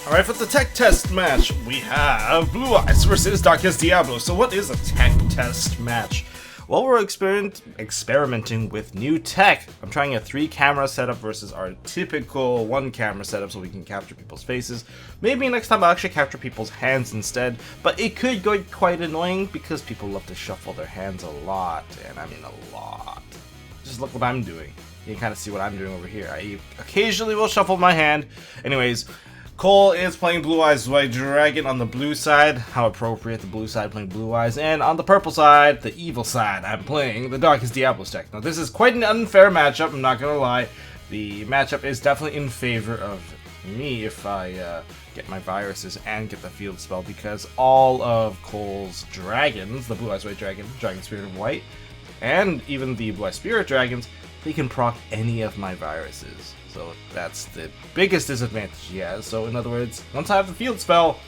Alright, for the tech test match, we have Blue Eyes versus Diabolos. So what is a tech test match? Well, we're experimenting with new tech. I'm trying a 3-camera setup versus our typical 1-camera setup so we can capture people's faces. Maybe next time I'll actually capture people's hands instead, but it could go quite annoying because people love to shuffle their hands a lot, and I mean a lot. Just look what I'm doing. You can kind of see what I'm doing over here. I occasionally will shuffle my hand. Anyways, Cole is playing Blue Eyes White Dragon on the blue side. How appropriate, the blue side playing Blue Eyes. And on the purple side, the evil side, I'm playing the Darkest Diabolos deck. Now this is quite an unfair matchup, I'm not gonna lie. The matchup is definitely in favor of me if I get my viruses and get the field spell, because all of Cole's dragons, the Blue Eyes White Dragon, Dragon Spirit of White, and even the Blue Eyes Spirit Dragons, they can proc any of my viruses. So that's the biggest disadvantage he has. So in other words, once I have the field spell,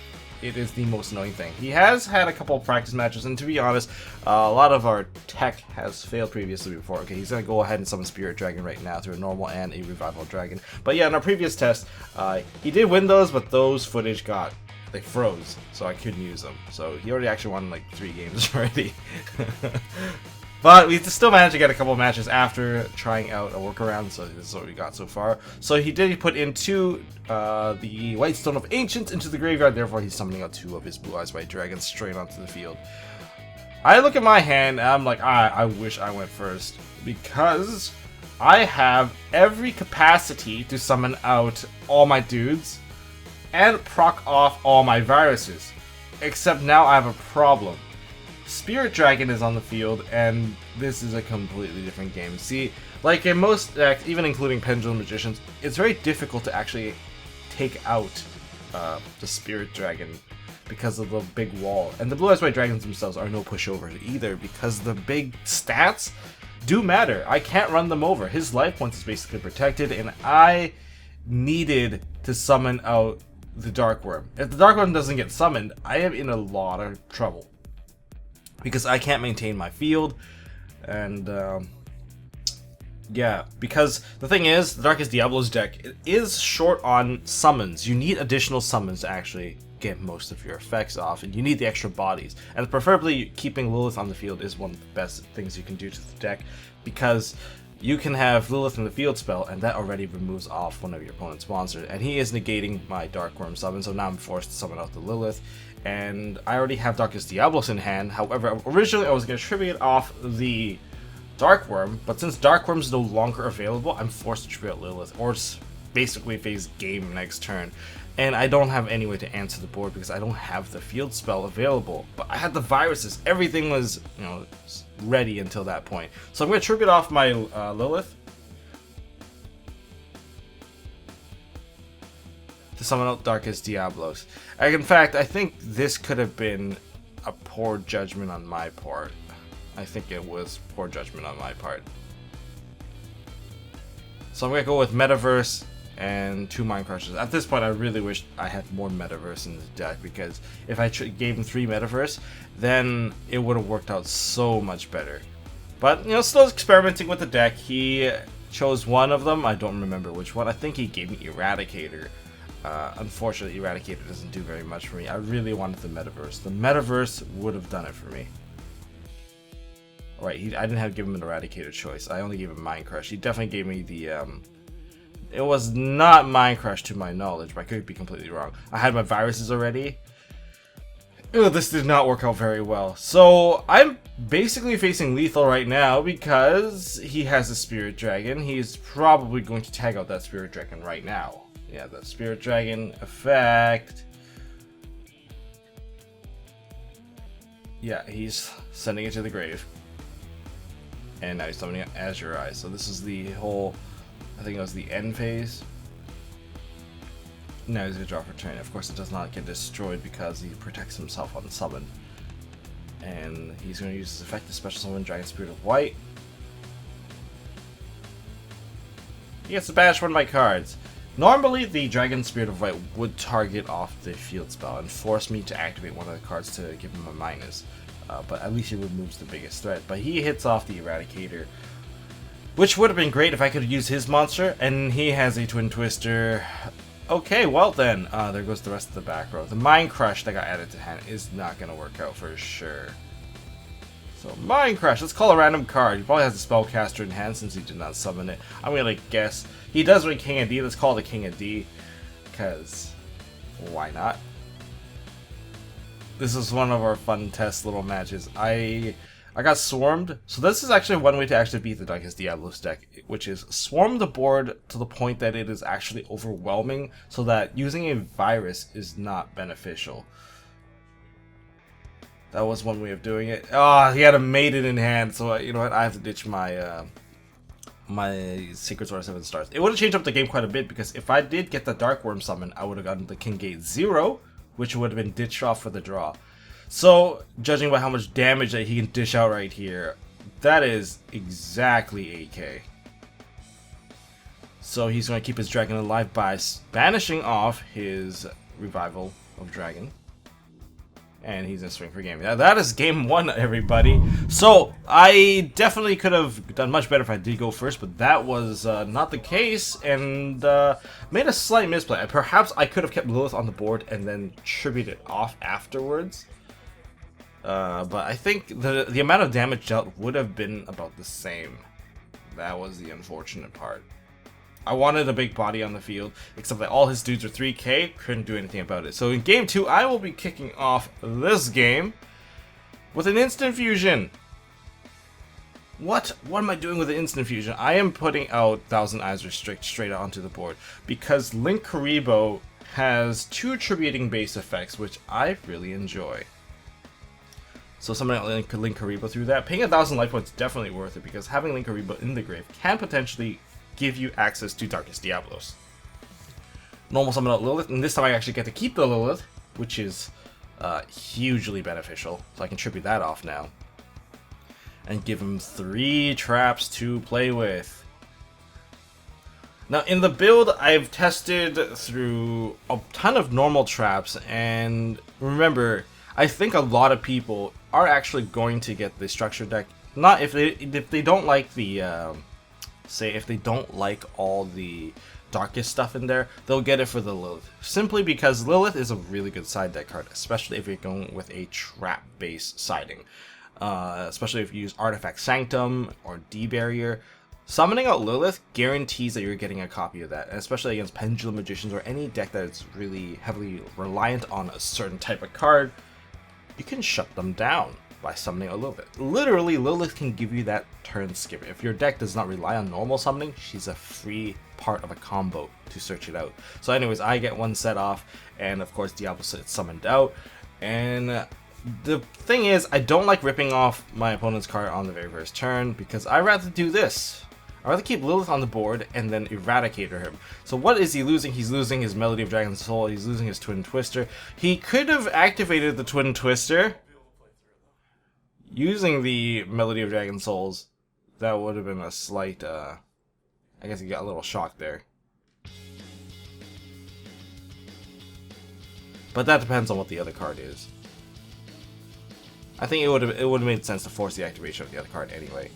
it is the most annoying thing. He has had a couple of practice matches, and to be honest, a lot of our tech has failed previously before. Okay, he's going to go ahead and summon Spirit Dragon right now through a normal and a revival dragon. But yeah, in our previous test, he did win those, but those footage they froze, so I couldn't use them. So he already actually won like 3 games already. But we still managed to get a couple of matches after trying out a workaround, so this is what we got so far. So he did put into the White Stone of Ancients into the graveyard, therefore he's summoning out 2 of his Blue Eyes White Dragons straight onto the field. I look at my hand and I'm like, I wish I went first, because I have every capacity to summon out all my dudes and proc off all my viruses. Except now I have a problem. Spirit Dragon is on the field, and this is a completely different game. See, like in most decks, even including Pendulum Magicians, it's very difficult to actually take out the Spirit Dragon because of the big wall. And the Blue Eyes White Dragons themselves are no pushovers either, because the big stats do matter. I can't run them over. His life points is basically protected, and I needed to summon out the Dark Worm. If the Dark Worm doesn't get summoned, I am in a lot of trouble, because I can't maintain my field, and yeah, because the thing is, the Darkest Diabolos deck is short on summons. You need additional summons to actually get most of your effects off, and you need the extra bodies. And preferably keeping Lilith on the field is one of the best things you can do to the deck, because you can have Lilith in the field spell, and that already removes off one of your opponent's monsters, and he is negating my Dark Worm summon, so now I'm forced to summon out the Lilith. And I already have Darkest Diabolos in hand. However, originally I was going to tribute off the Dark Worm, but since Dark Worm is no longer available, I'm forced to tribute out Lilith, or basically face game next turn. And I don't have any way to answer the board because I don't have the field spell available. But I had the viruses. Everything was, ready until that point. So I'm going to tribute off my Lilith to summon out Darkest Diabolos. In fact, I think this could have been a poor judgment on my part. I think it was poor judgment on my part. So I'm going to go with Metaverse and 2 Mind Crushers. At this point, I really wish I had more Metaverse in the deck, because if I gave him 3 Metaverse, then it would have worked out so much better. But, still experimenting with the deck. He chose one of them. I don't remember which one. I think he gave me Eradicator. Unfortunately, Eradicator doesn't do very much for me. I really wanted the Metaverse. The Metaverse would have done it for me. Alright, I didn't have to give him an Eradicator choice. I only gave him Mind Crush. He definitely gave me the, it was not Mind Crush to my knowledge, but I could be completely wrong. I had my viruses already. Ew, this did not work out very well. So, I'm basically facing lethal right now because he has a Spirit Dragon. He's probably going to tag out that Spirit Dragon right now. Yeah, the Spirit Dragon effect. Yeah, he's sending it to the grave. And now he's summoning Azure Eyes. So this is the whole, I think it was the end phase. Now he's going to draw for turn. Of course, it does not get destroyed because he protects himself on summon. And he's going to use his effect to special summon Dragon Spirit of White. He gets to banish one of my cards. Normally, the Dragon Spirit of White would target off the field spell and force me to activate one of the cards to give him a minus. But at least he removes the biggest threat. But he hits off the Eradicator, which would have been great if I could use his monster. And he has a Twin Twister, Okay, well then, there goes the rest of the back row. The Mind Crush that got added to hand is not going to work out for sure. So, Mind Crush, let's call a random card. He probably has a Spellcaster in hand since he did not summon it. I'm going to guess. He does ring King of D. Let's call it the King of D. Because, why not? This is one of our fun test little matches. I got swarmed. So this is actually one way to actually beat the Diabolos deck, which is swarm the board to the point that it is actually overwhelming so that using a virus is not beneficial. That was one way of doing it. Oh, he had a Maiden in hand, so you know what? I have to ditch my my Secret Sword 7 stars. It would have changed up the game quite a bit because if I did get the Dark Worm summon, I would have gotten the King Gate 0, which would have been ditched off for the draw. So, judging by how much damage that he can dish out right here, that is exactly 8k. So he's going to keep his dragon alive by banishing off his Revival of Dragon. And he's going to swing for game. Now, that is game 1, everybody. So, I definitely could have done much better if I did go first, but that was not the case, and made a slight misplay. Perhaps I could have kept Lilith on the board and then tributed off afterwards. But I think the amount of damage dealt would have been about the same. That was the unfortunate part. I wanted a big body on the field, except that all his dudes are 3k, couldn't do anything about it. So in game 2, I will be kicking off this game with an instant fusion. What am I doing with an instant fusion? I am putting out Thousand Eyes Restrict straight onto the board because Link Karibo has 2 tributing base effects, which I really enjoy. So somebody like Link Karibo through that. Paying 1,000 life points is definitely worth it because having Link Karibo in the grave can potentially give you access to Darkest Diabolos. Normal summon out Lilith, and this time I actually get to keep the Lilith, which is hugely beneficial. So I can tribute that off now. And give him 3 traps to play with. Now in the build, I've tested through a ton of normal traps, and remember, I think a lot of people are actually going to get the structure deck. Not if they don't like the say if they don't like all the darkest stuff in there, they'll get it for the Lilith. Simply because Lilith is a really good side deck card, especially if you're going with a trap base siding. Especially if you use Artifact Sanctum or D-Barrier. Summoning out Lilith guarantees that you're getting a copy of that, especially against Pendulum Magicians or any deck that is really heavily reliant on a certain type of card. You can shut them down by summoning a Lilith. Literally, Lilith can give you that turn skip. If your deck does not rely on normal summoning, she's a free part of a combo to search it out. So anyways, I get 1 set off, and of course Diabolos is summoned out. And the thing is, I don't like ripping off my opponent's card on the very first turn, because I'd rather do this. I'd rather keep Lilith on the board and then Eradicator him. So what is he losing? He's losing his Melody of Dragon's Soul, he's losing his Twin Twister. He could have activated the Twin Twister using the Melody of Dragon Souls. That would have been a slight, I guess he got a little shocked there. But that depends on what the other card is. I think it would have made sense to force the activation of the other card anyway.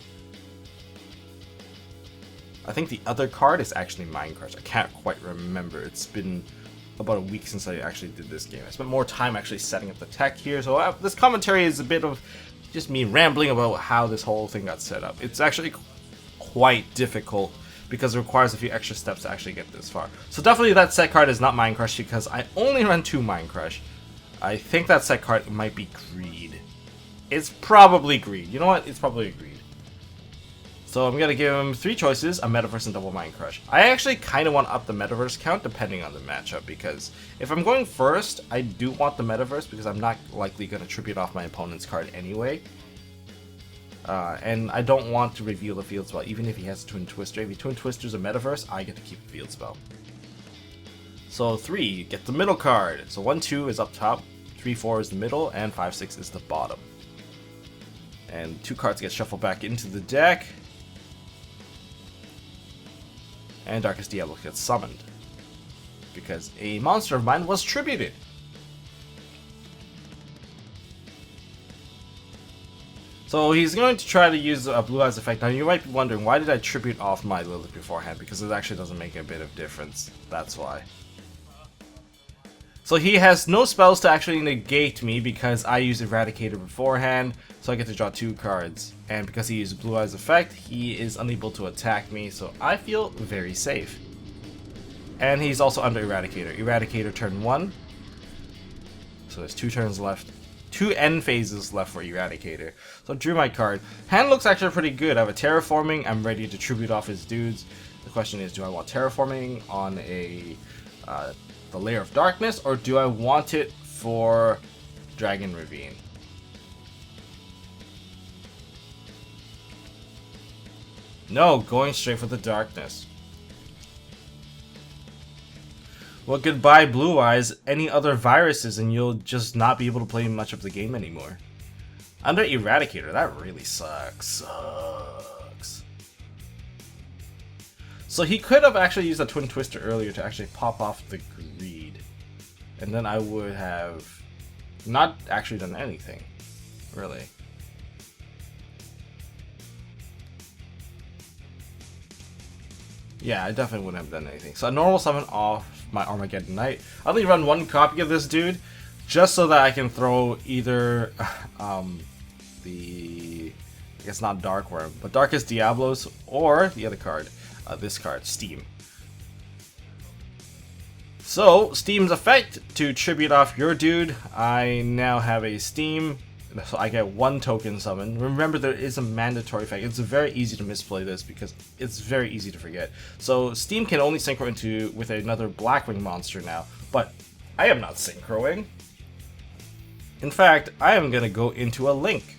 I think the other card is actually Mind Crush. I can't quite remember. It's been about a week since I actually did this game. I spent more time actually setting up the tech here, so this commentary is a bit of just me rambling about how this whole thing got set up. It's actually quite difficult because it requires a few extra steps to actually get this far. So definitely that set card is not Mind Crush because I only run 2 Mind Crush. I think that set card might be Greed. It's probably Greed. You know what? It's probably Greed. So I'm going to give him 3 choices, a Metaverse and double Mind Crush. I actually kind of want to up the Metaverse count depending on the matchup, because if I'm going first, I do want the Metaverse because I'm not likely going to tribute off my opponent's card anyway. And I don't want to reveal the field spell, even if he has a Twin Twister. If he Twin Twisters a Metaverse, I get to keep the field spell. So 3, get the middle card. So 1, 2 is up top, 3, 4 is the middle, and 5, 6 is the bottom. And 2 cards get shuffled back into the deck. And Darkest Diabolos gets summoned because a monster of mine was tributed. So he's going to try to use a Blue Eyes effect. Now you might be wondering, why did I tribute off my Lilith beforehand? Because it actually doesn't make a bit of difference. That's why. So he has no spells to actually negate me because I use Eradicator beforehand, so I get to draw 2 cards. And because he uses Blue Eyes effect, he is unable to attack me, so I feel very safe. And he's also under Eradicator. Eradicator turn 1. So there's 2 turns left. 2 end phases left for Eradicator. So I drew my card. Hand looks actually pretty good. I have a Terraforming. I'm ready to tribute off his dudes. The question is, do I want Terraforming on a the Lair of Darkness, or do I want it for Dragon Ravine? No, going straight for the Darkness. Well, goodbye Blue Eyes, any other viruses, and you'll just not be able to play much of the game anymore. Under Eradicator, that really sucks. So he could have actually used a Twin Twister earlier to actually pop off the Greed. And then I would have not actually done anything, really. Yeah, I definitely wouldn't have done anything. So a normal summon off my Armageddon Knight. I'll only run 1 copy of this dude, just so that I can throw either I guess not Dark Worm, but Darkest Diabolos, or the other card, this card, Steam. So, Steam's effect, to tribute off your dude, I now have a Steam, so I get 1 token summon. Remember, there is a mandatory effect. It's very easy to misplay this because it's very easy to forget. So, Steam can only synchro into with another Blackwing monster now, but I am not synchroing. In fact, I am going to go into a Link.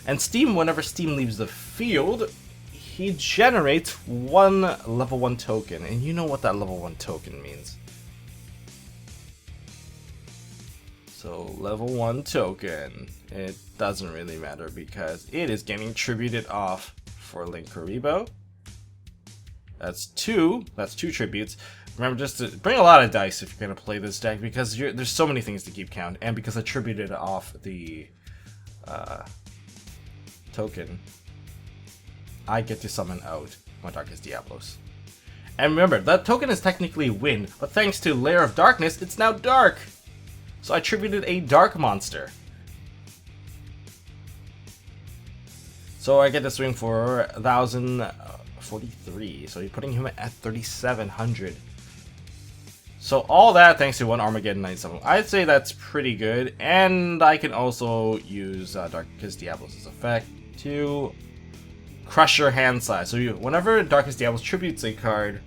And Steam, whenever Steam leaves the field, he generates 1 level 1 token, and you know what that level 1 token means. So level 1 token, it doesn't really matter because it is getting tributed off for Link Karibo. That's 2 tributes. Remember, just to bring a lot of dice if you're going to play this deck, because there's so many things to keep count, and because I tributed off the token, I get to summon out my Darkest Diabolos. And remember, that token is technically wind, but thanks to Lair of Darkness, it's now dark! So I tributed a dark monster. So I get to swing for 1,043, so you're putting him at 3,700. So all that thanks to 1 Armageddon Knight summon. I'd say that's pretty good, and I can also use Darkest Diabolos' effect to crush your hand size. So whenever Darkest Diabolos tributes a card,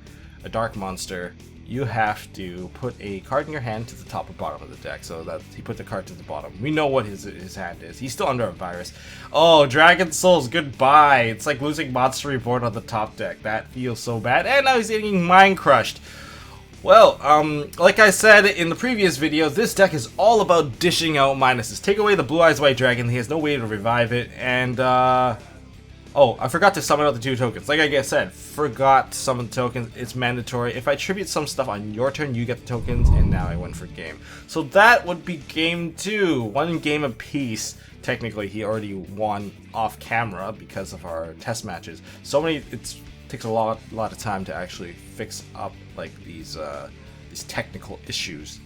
a dark monster, you have to put a card in your hand to the top or bottom of the deck. So that he put the card to the bottom. We know what his hand is. He's still under a virus. Oh, Dragon Souls, goodbye. It's like losing Monster Reborn on the top deck. That feels so bad. And now he's getting Mind Crushed. Well, like I said in the previous video, this deck is all about dishing out minuses. Take away the Blue Eyes White Dragon, he has no way to revive it, and, oh, I forgot to summon out the 2 tokens. Like I said, forgot to summon tokens, it's mandatory. If I tribute some stuff on your turn, you get the tokens, and now I win for game. So that would be game 2, 1 game apiece. Technically, he already won off camera because of our test matches. It takes a lot of time to actually fix up like these technical issues.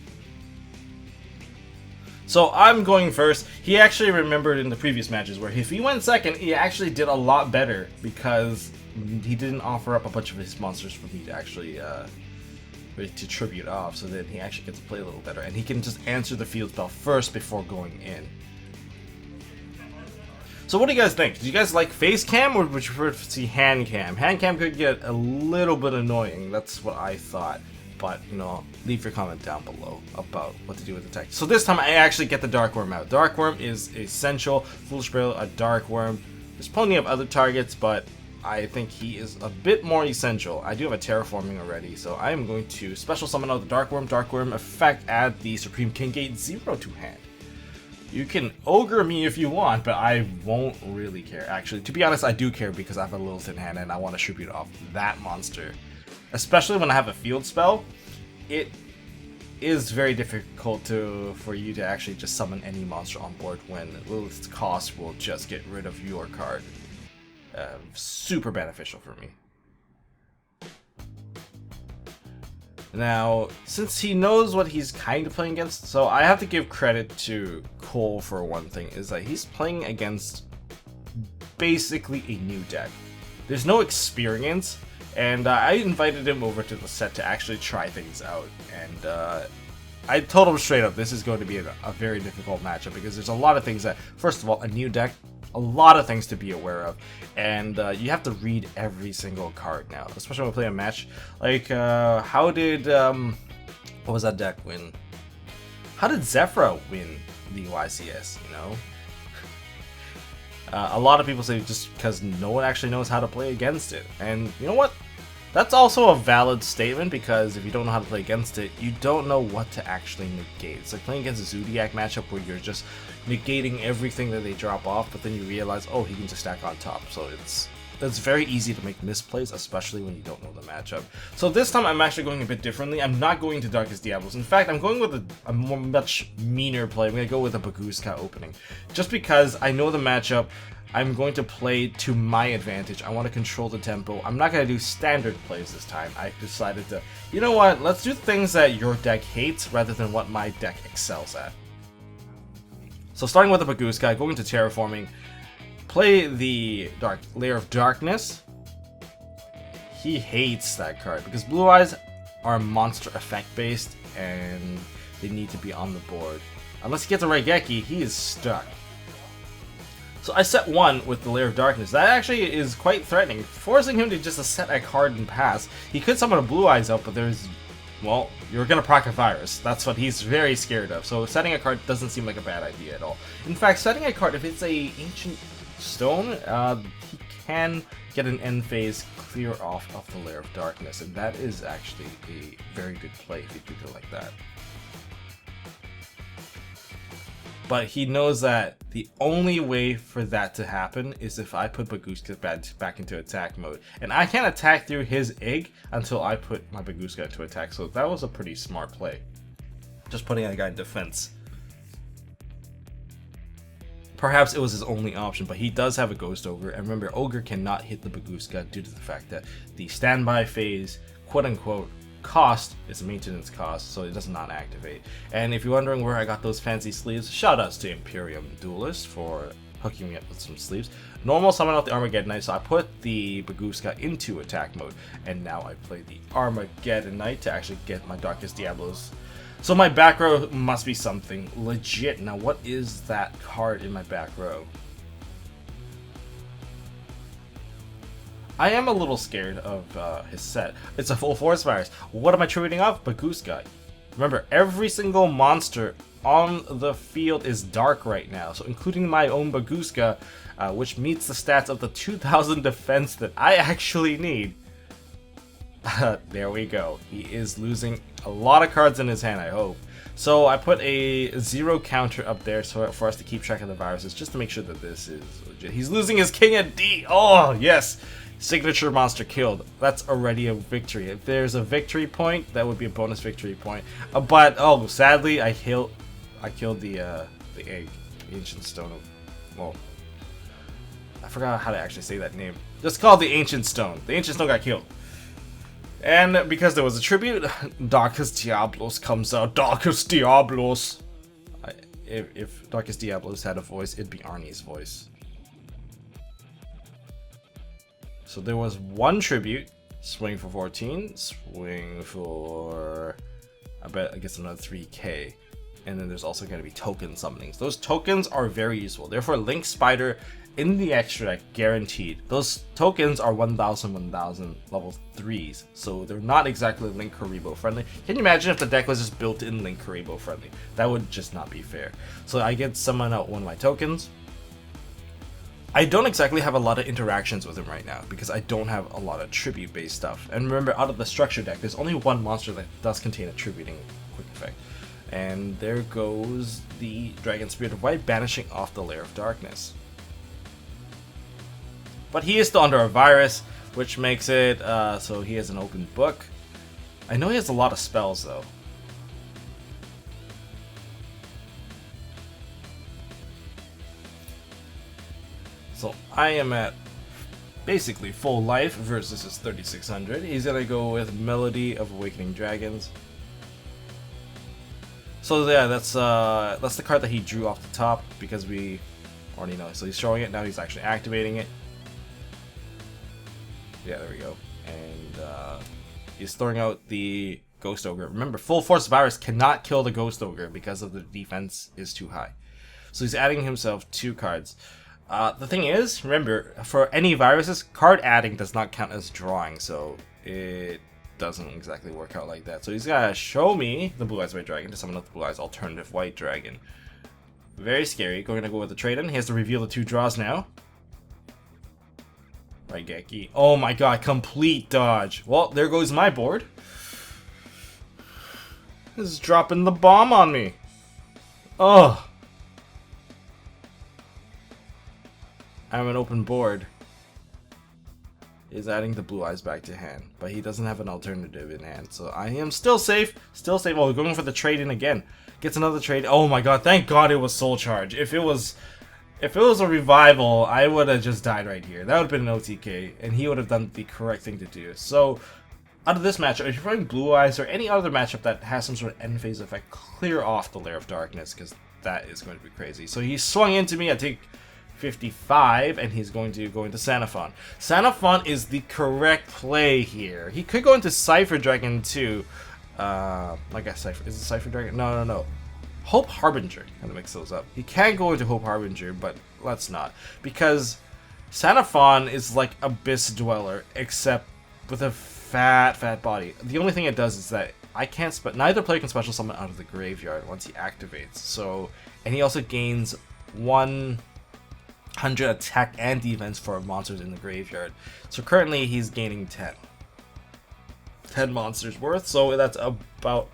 So I'm going first. He actually remembered in the previous matches where if he went second, he actually did a lot better because he didn't offer up a bunch of his monsters for me to actually to tribute off, so that he actually gets to play a little better, and he can just answer the field spell first before going in. So what do you guys think? Do you guys like face cam, or would you prefer to see hand cam? Hand cam could get a little bit annoying, that's what I thought. But, you know, leave your comment down below about what to do with the tech. So this time I actually get the Dark Worm out. Dark Worm is essential. Foolish Burial, a Dark Worm. There's plenty of other targets, but I think he is a bit more essential. I do have a Terraforming already, so I am going to special summon out the Dark Worm. Dark Worm effect, add the Supreme King Gate 0 to hand. You can ogre me if you want, but I won't really care. Actually, to be honest, I do care because I have a Lilith in hand and I want to tribute off that monster. Especially when I have a field spell, it is very difficult for you to actually just summon any monster on board when Lilith's cost will just get rid of your card. Super beneficial for me. Now, since he knows what he's kind of playing against, so I have to give credit to Cole for one thing, is that he's playing against basically a new deck. There's no experience, and I invited him over to the set to actually try things out, and I told him straight up, this is going to be a very difficult matchup, because there's a lot of things that, first of all, a new deck, a lot of things to be aware of, and you have to read every single card now, especially when we play a match. Like, how did, what was that deck win? How did Zephyra win the YCS, you know? A lot of people say just because no one actually knows how to play against it, and you know what? That's also a valid statement, because if you don't know how to play against it, you don't know what to actually negate. It's like playing against a Zodiac matchup where you're just negating everything that they drop off, but then you realize, oh, he can just stack on top. So it's very easy to make misplays, especially when you don't know the matchup. So this time I'm actually going a bit differently. I'm not going to Darkest Diabolos. In fact, I'm going with a much meaner play. I'm going to go with a Baguska opening. Just because I know the matchup, I'm going to play to my advantage. I want to control the tempo. I'm not going to do standard plays this time. I decided to, you know what, let's do things that your deck hates rather than what my deck excels at. So starting with the Baguska, going to Terraforming, play the Layer of Darkness. He hates that card because Blue Eyes are monster effect based and they need to be on the board. Unless he gets a Raigeki, he is stuck. So I set 1 with the Layer of Darkness. That actually is quite threatening, forcing him to just set a card and pass. He could summon a Blue Eyes out, but there's, well, you're gonna proc a virus. That's what he's very scared of. So setting a card doesn't seem like a bad idea at all. In fact, setting a card, if it's a Ancient Stone, he can get an end phase clear off of the Layer of Darkness, and that is actually a very good play if you do it like that. But he knows that the only way for that to happen is if I put Baguska back into attack mode. And I can't attack through his egg until I put my Baguska into attack, so that was a pretty smart play. Just putting a guy in defense. Perhaps it was his only option, but he does have a Ghost Ogre, and remember, Ogre cannot hit the Baguska due to the fact that the standby phase, quote-unquote, cost is maintenance cost, so it does not activate. And if you're wondering where I got those fancy sleeves, shoutouts to Imperium Duelist for hooking me up with some sleeves. Normal summon out the Armageddon Knight, so I put the Baguska into attack mode, and now I play the Armageddon Knight to actually get my Darkest Diabolos. So my back row must be something legit. Now what is that card in my back row? I am a little scared of his set. It's a full force virus. What am I tributing off? Baguska. Remember, every single monster on the field is dark right now, so including my own Baguska, which meets the stats of the 2000 defense that I actually need. There we go. He is losing a lot of cards in his hand, I hope. So I put a 0 counter up there so for us to keep track of the viruses, just to make sure that this is legit. He's losing his King of D. Oh, yes. Signature monster killed. That's already a victory. If there's a victory point, that would be a bonus victory point. But oh, sadly, I killed the egg, the Ancient Stone of, well, I forgot how to actually say that name. Just call it the Ancient Stone. The Ancient Stone got killed. And because there was a tribute, Darkest Diabolos comes out. Darkest Diabolos. If Darkest Diabolos had a voice, it'd be Arnie's voice. So there was one tribute, swing for 14, swing for, I guess another 3k, and then there's also going to be token summonings. Those tokens are very useful. Therefore, Link Spider in the extra deck, guaranteed. Those tokens are 1000 level 3s, so they're not exactly Link Karibo friendly. Can you imagine if the deck was just built in Link Karibo friendly? That would just not be fair. So I get summon out one of my tokens. I don't exactly have a lot of interactions with him right now because I don't have a lot of tribute based stuff. And remember, out of the structure deck, there's only one monster that does contain a tributing quick effect. And there goes the Dragon Spirit of White, banishing off the Layer of Darkness. But he is still under a virus, which makes it so he has an open book. I know he has a lot of spells though. So I am at basically full life versus his 3600. He's gonna go with Melody of Awakening Dragons. So yeah, that's the card that he drew off the top because we already know. So he's showing it now. He's actually activating it. Yeah, there we go. And he's throwing out the Ghost Ogre. Remember, Full Force Virus cannot kill the Ghost Ogre because of the defense is too high. So he's adding himself 2 cards. The thing is, remember, for any viruses, card adding does not count as drawing, so it doesn't exactly work out like that. So he's gotta show me the Blue Eyes White Dragon to summon up the Blue Eyes Alternative White Dragon. Very scary. Going to go with the trade-in. He has to reveal the 2 draws now. Right, Geki. Oh my god, complete dodge. Well, there goes my board. This is dropping the bomb on me. Oh. I have an open board. He's adding the Blue Eyes back to hand, but he doesn't have an alternative in hand, so I am still safe. Still safe. Oh, going for the trade-in again. Gets another trade. Oh my god, thank god it was Soul Charge. If it was a revival, I would have just died right here. That would have been an OTK, and he would have done the correct thing to do. So, out of this matchup, if you're playing Blue Eyes or any other matchup that has some sort of end phase effect, clear off the Lair of Darkness, because that is going to be crazy. So he swung into me. I take 55, and he's going to go into Xenophon. Xenophon is the correct play here. He could go into Cypher Dragon too. I guess Cypher. Is it Cypher Dragon? No. Hope Harbinger. Kind of mix those up. He can go into Hope Harbinger, but let's not. Because Xenophon is like Abyss Dweller, except with a fat body. The only thing it does is that neither player can special summon out of the graveyard once he activates. So, and he also gains 100 attack and defense for monsters in the graveyard. So currently he's gaining 10 monsters worth, so that's about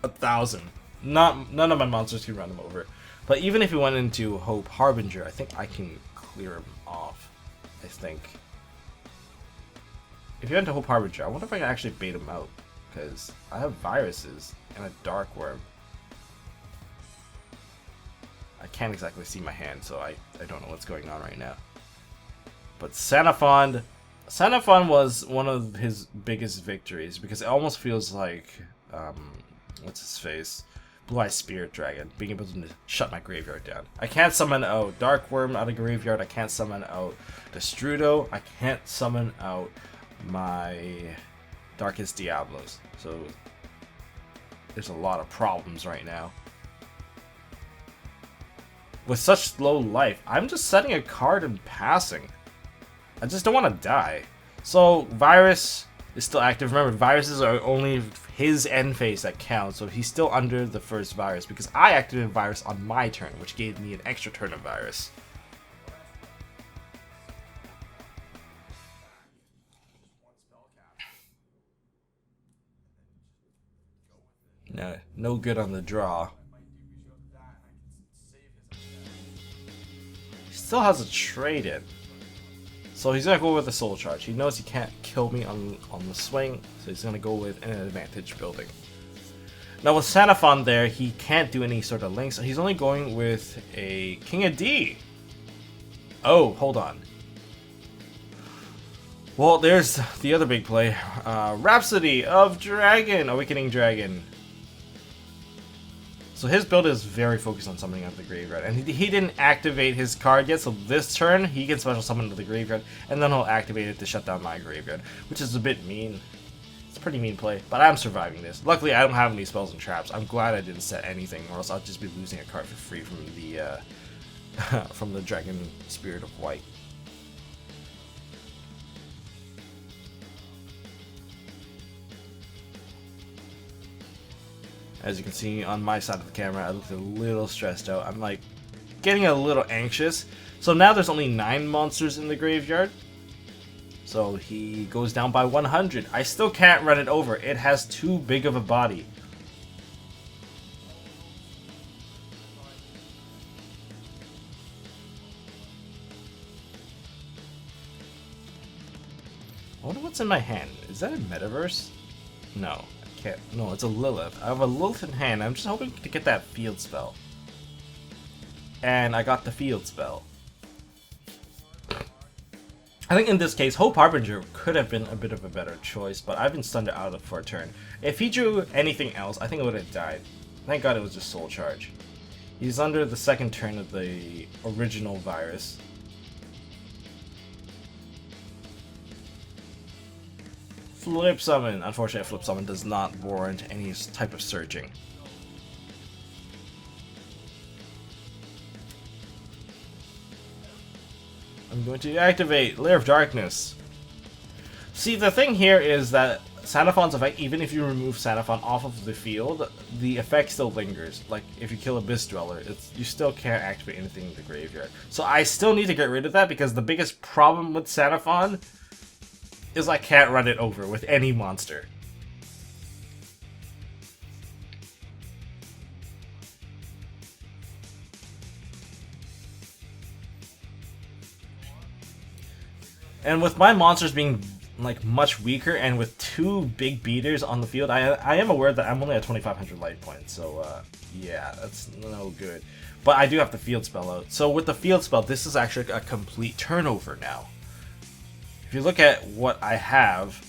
1,000. None of my monsters can run him over. But even if he went into Hope Harbinger, I think I can clear him off. I think. If you went to Hope Harbinger, I wonder if I can actually bait him out. Because I have viruses and a Dark Worm. I can't exactly see my hand, so I don't know what's going on right now. But Xenophon was one of his biggest victories because it almost feels like, what's his face? Blue Eye Spirit Dragon, being able to shut my graveyard down. I can't summon out Dark Worm out of graveyard, I can't summon out Destrudo, I can't summon out my Darkest Diabolos. So there's a lot of problems right now. With such low life, I'm just setting a card and passing. I just don't want to die. So, Virus is still active. Remember, viruses are only his end phase that counts, so he's still under the first virus because I activated Virus on my turn, which gave me an extra turn of Virus. No good on the draw. Still has a trade-in. So he's gonna go with the Soul Charge. He knows he can't kill me on the swing, so he's gonna go with an advantage building. Now with Xenophon there, he can't do any sort of links, so he's only going with a King of D. Oh, hold on. Well, there's the other big play. Rhapsody of Dragon, Awakening Dragon. So his build is very focused on summoning out of the graveyard, and he didn't activate his card yet, so this turn he can special summon into the graveyard, and then he'll activate it to shut down my graveyard, which is a bit mean. It's a pretty mean play, but I'm surviving this. Luckily, I don't have any spells and traps. I'm glad I didn't set anything, or else I'll just be losing a card for free from the from the Dragon Spirit of White. As you can see on my side of the camera, I looked a little stressed out. I'm like getting a little anxious. So now there's only 9 monsters in the graveyard. So he goes down by 100. I still can't run it over. It has too big of a body. I wonder what's in my hand. Is that a Metaverse? No. No, it's a Lilith. I have a Lilith in hand. I'm just hoping to get that field spell. And I got the field spell. I think in this case, Hope Harbinger could have been a bit of a better choice, but I've been stunned out of for a turn. If he drew anything else, I think it would have died. Thank God it was just Soul Charge. He's under the second turn of the original virus. Flip Summon. Unfortunately, Flip Summon does not warrant any type of searching. I'm going to activate Lair of Darkness. See, the thing here is that Sanaphon's effect, even if you remove Sanaphon off of the field, the effect still lingers. Like, if you kill Abyss Dweller, you still can't activate anything in the graveyard. So I still need to get rid of that, because the biggest problem with Sanaphon is I can't run it over with any monster. And with my monsters being like much weaker, and with two big beaters on the field, I am aware that I'm only at 2,500 life points. So yeah, that's no good. But I do have the field spell out. So with the field spell, this is actually a complete turnover now. If you look at what I have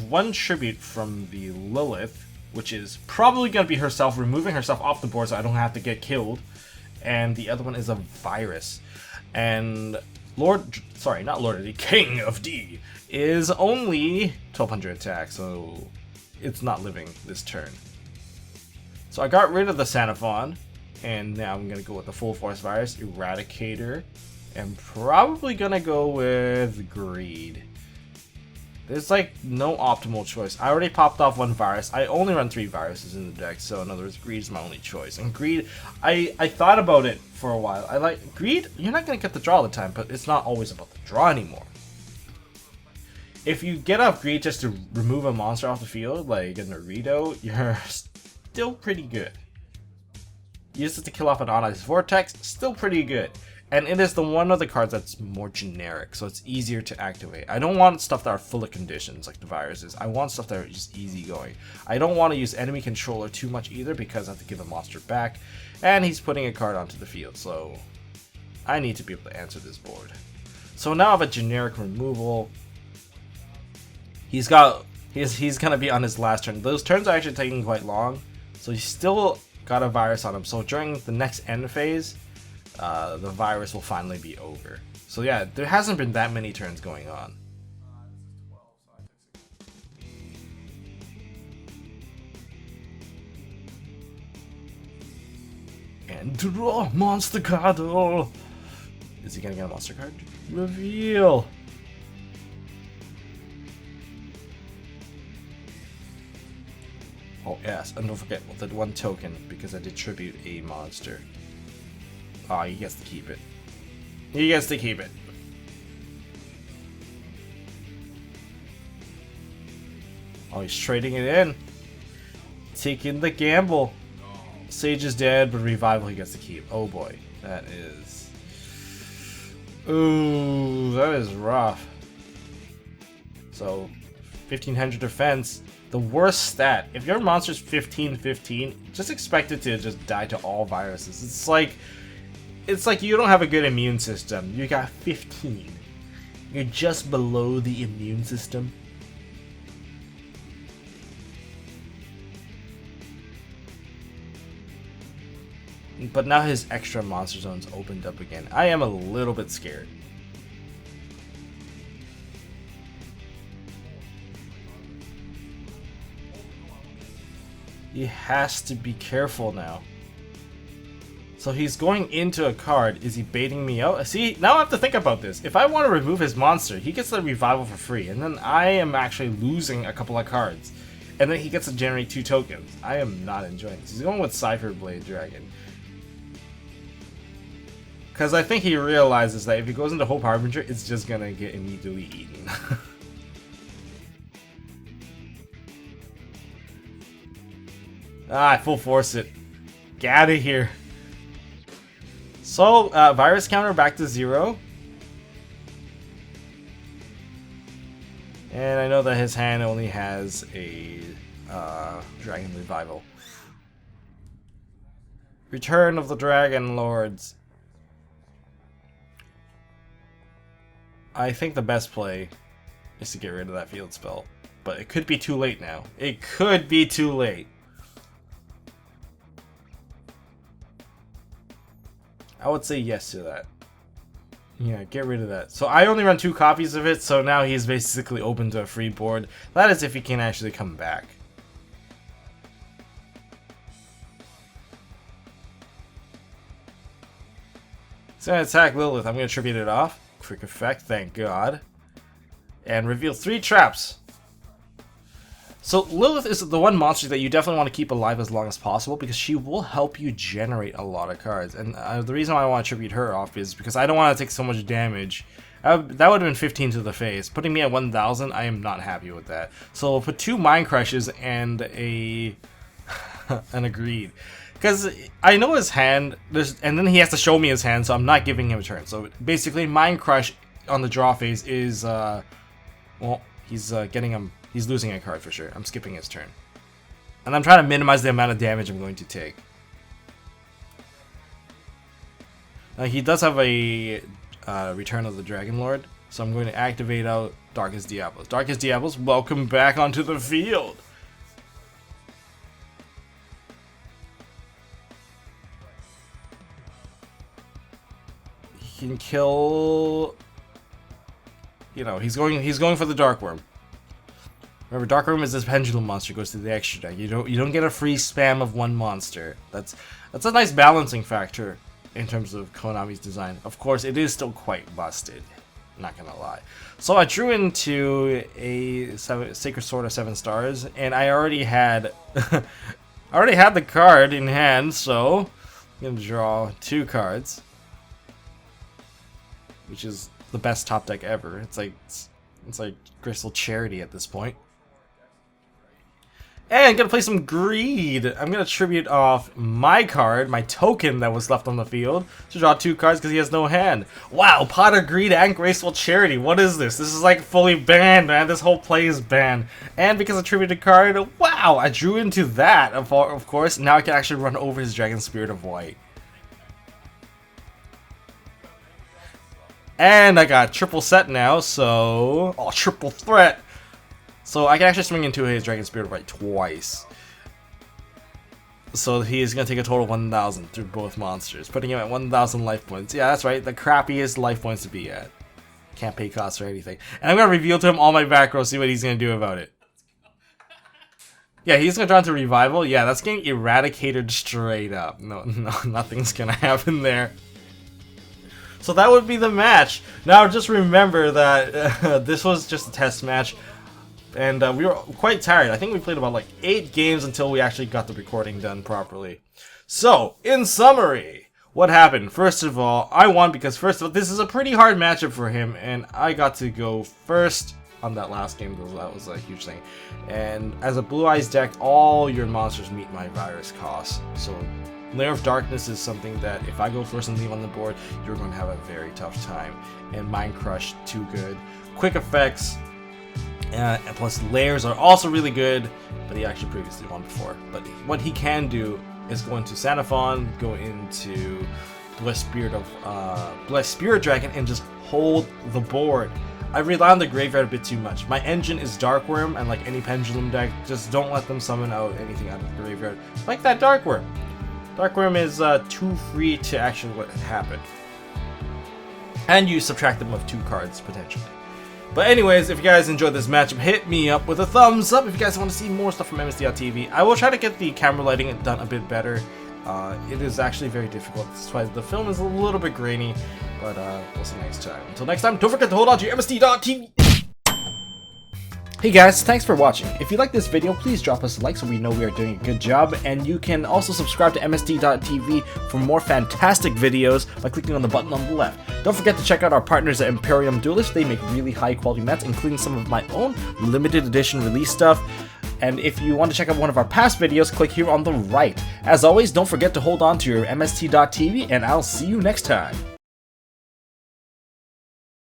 one tribute from the Lilith, which is probably going to be herself removing herself off the board so I don't have to get killed. And the other one is a virus. And the King of D is only 1,200 attack, so it's not living this turn. So I got rid of the Sanaphon, and now I'm gonna go with the Full Force Virus, Eradicator, and probably gonna go with Greed. There's like no optimal choice. I already popped off one virus. I only run 3 viruses in the deck, so in other words, Greed is my only choice. And Greed, I thought about it for a while. I like Greed. You're not gonna get the draw all the time, but it's not always about the draw anymore. If you get off Greed just to remove a monster off the field, like a Naruto, you're still pretty good. Use it to kill off an on-ice Vortex, still pretty good. And it is the one of the cards that's more generic, so it's easier to activate. I don't want stuff that are full of conditions, like the viruses. I want stuff that are just easygoing. I don't want to use enemy controller too much either, because I have to give a monster back. And he's putting a card onto the field, so I need to be able to answer this board. So now I have a generic removal. He's gonna be on his last turn. Those turns are actually taking quite long, so he's still got a virus on him. So during the next end phase, the virus will finally be over. So yeah, there hasn't been that many turns going on. And draw monster card. Oh. Is he gonna get a monster card? Reveal. Oh yes, and don't forget that one token, because I did tribute a monster. Oh, he gets to keep it. He gets to keep it. Oh, he's trading it in. Taking the gamble. Sage is dead, but Revival he gets to keep. Oh boy. That is... Ooh, that is rough. So, 1,500 defense. The worst stat. If your monster's 15-15, just expect it to just die to all viruses. It's like you don't have a good immune system. You got 15. You're just below the immune system. But now his extra monster zone's opened up again. I am a little bit scared. He has to be careful now. So he's going into a card. Is he baiting me out? See, now I have to think about this. If I want to remove his monster, he gets the revival for free. And then I am actually losing a couple of cards. And then he gets to generate 2 tokens. I am not enjoying this. He's going with Cypher Blade Dragon. Because I think he realizes that if he goes into Hope Harbinger, it's just going to get immediately eaten. I full force it. Get out of here. So, virus counter back to 0. And I know that his hand only has a Dragon Revival. Return of the Dragon Lords. I think the best play is to get rid of that field spell. But it could be too late now. It could be too late. I would say yes to that. Yeah, get rid of that. So I only run 2 copies of it, so now he's basically open to a free board. That is if he can actually come back. He's gonna attack Lilith. I'm gonna tribute it off. Quick effect, thank God. And reveal 3 traps. So Lilith is the one monster that you definitely want to keep alive as long as possible because she will help you generate a lot of cards. And the reason why I want to tribute her off is because I don't want to take so much damage. That would have been 15 to the face. Putting me at 1,000, I am not happy with that. So we'll put 2 Mind Crushes and a an Agreed. Because I know his hand, and then he has to show me his hand, so I'm not giving him a turn. So basically, Mind Crush on the draw phase is, well, he's getting him. He's losing a card for sure. I'm skipping his turn. And I'm trying to minimize the amount of damage I'm going to take. He does have a Return of the Dragon Lord, so I'm going to activate out Darkest Diabolos. Darkest Diabolos, welcome back onto the field! He can kill... You know, he's going for the Dark Worm. Remember, Dark Worm is this pendulum monster, goes to the extra deck. You don't get a free spam of 1 monster. That's a nice balancing factor in terms of Konami's design. Of course, it is still quite busted. Not gonna lie. So I drew into a Sacred Sword of 7 stars, and I already had the card in hand. So I'm gonna draw 2 cards, which is the best top deck ever. It's like Crystal Charity at this point. And gonna play some Greed. I'm gonna tribute off my card, my token that was left on the field, to draw 2 cards because he has no hand. Wow, Pot of Greed and Graceful Charity. What is this? This is like fully banned, man. This whole play is banned. And because I tributed a card, wow, I drew into that, of course. Now I can actually run over his Dragon Spirit of White. And I got triple set now, so... Oh, triple threat! So I can actually swing into his Dragon Spirit of White twice. So he's going to take a total of 1,000 through both monsters, putting him at 1,000 life points. Yeah, that's right, the crappiest life points to be at. Can't pay costs or anything. And I'm going to reveal to him all my back row, see what he's going to do about it. Yeah, he's going to draw into Revival. Yeah, that's getting eradicated straight up. No, nothing's going to happen there. So that would be the match. Now just remember that this was just a test match. And we were quite tired. I think we played about like 8 games until we actually got the recording done properly. So, in summary, what happened? First of all, I won because first of all, this is a pretty hard matchup for him. And I got to go first on that last game. That was a huge thing. And as a Blue Eyes deck, all your monsters meet my virus costs. So Lair of Darkness is something that if I go first and leave on the board, you're going to have a very tough time. And Mind Crush, too good. Quick effects, and plus layers are also really good, but he actually previously won before. But what he can do is go into Sanaphon, go into Blessed Spirit Dragon, and just hold the board. I rely on the graveyard a bit too much. My engine is Dark Worm, and like any Pendulum deck, just don't let them summon out anything out of the graveyard. Like that Dark Worm. Dark Worm is too free to actually let it happen. And you subtract them with 2 cards, potentially. But anyways, if you guys enjoyed this matchup, hit me up with a thumbs up. If you guys want to see more stuff from MST.TV, I will try to get the camera lighting done a bit better. It is actually very difficult. That's why the film is a little bit grainy. But we'll see next time. Until next time, don't forget to hold on to your MST.TV. Hey guys, thanks for watching. If you like this video, please drop us a like so we know we are doing a good job. And you can also subscribe to MST.TV for more fantastic videos by clicking on the button on the left. Don't forget to check out our partners at Imperium Duelist. They make really high quality mats, including some of my own limited edition release stuff. And if you want to check out one of our past videos, click here on the right. As always, don't forget to hold on to your MST.TV, and I'll see you next time.